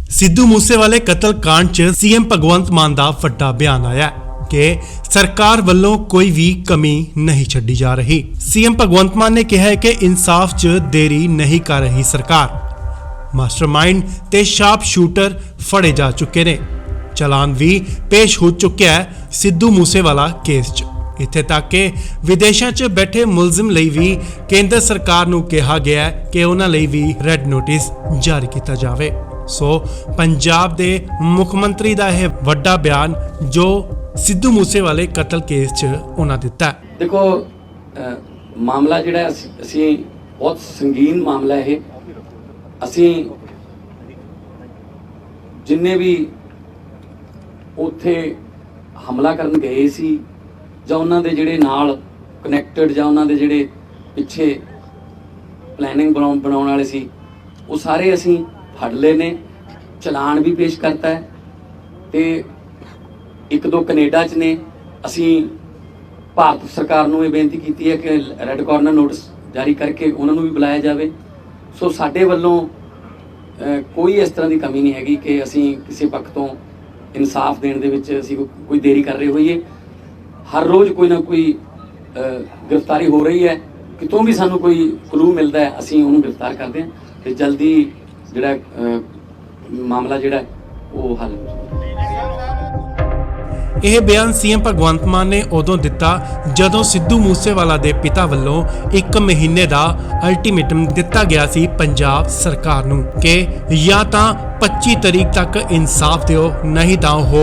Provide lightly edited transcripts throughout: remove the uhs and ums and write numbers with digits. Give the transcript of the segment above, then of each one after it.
सिद्धू मूसेवाले कतल कांड च सीएम भगवंत मान दा वड्डा बयान आया कि सरकार वालों कोई भी कमी नहीं छड्डी जा रही। सीएम भगवंत मान ने कहा है कि इंसाफ च देरी नहीं कर रही सरकार। मास्टरमाइंड ते शार्प शूटर फड़े जा चुके ने, चलान भी पेश हो चुका है सिद्धू मूसेवाला केस च। इत्थे तक कि विदेशों च बैठे मुलजिम लई भी केंद्र सरकार नूं कहा गया है कि उन्हां लई भी रेड नोटिस जारी किया जावे। सो पंजाब दे मुख मंत्री दा यह वड्डा बयान जो सिद्धू मूसेवाले कतल केस च उन्हां दिता। देखो मामला जिहड़ा असीं बहुत संगीन मामला है। असीं जिन्ने भी उत्थे हमला करन गए सी जां उन्हां दे जिहड़े नाल कनैक्टेड जां उन्हां दे जिहड़े पिछे प्लैनिंग बनाउण वाले सी वो सारे असीं फड़ ले ने, चलान भी पेश करता है ते एक दो कनेडा च ने। असीं भारत सरकार नूं ये बेनती की है कि रेड कॉर्नर नोटिस जारी करके उन्होंने भी बुलाया जाए। सो साडे वल्लों कोई इस तरह की कमी नहीं हैगी कि असीं किसी पक्ष तो इंसाफ देने दे विच असीं कोई देरी कर रहे होईए। हर रोज़ कोई ना कोई गिरफ्तारी हो रही है, कितों भी सानू कोई क्लू मिलता है असीं उन्होंने गिरफ्तार करते हैं तो जल्दी जिहड़ा मामला जिहड़ा वो हल हो जाए। यह बयान सीएम भगवंत मान ने उदों दिता जदों सिद्धू मूसेवाला दे पिता वल्लों 1 महीने दा अल्टीमेटम दिता गया सी पंजाब सरकार नूं कि या तां 25 तरीक तक इंसाफ दिओ, नहीं तां ओह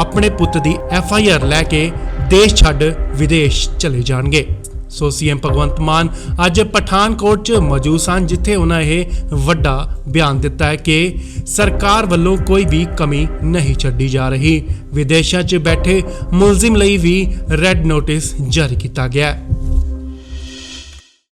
अपने पुत्त दी FIR लैके देश छड्ड विदेश चले जाणगे। सो सीएम भगवंत मान अज पठानकोट च मौजूद सन जिथे उन्हें यह वड्डा बयान दिता है कि सरकार वालों कोई भी कमी नहीं छड्डी जा रही। विदेशों च बैठे मुलजिम लई भी रेड नोटिस जारी किया गया है।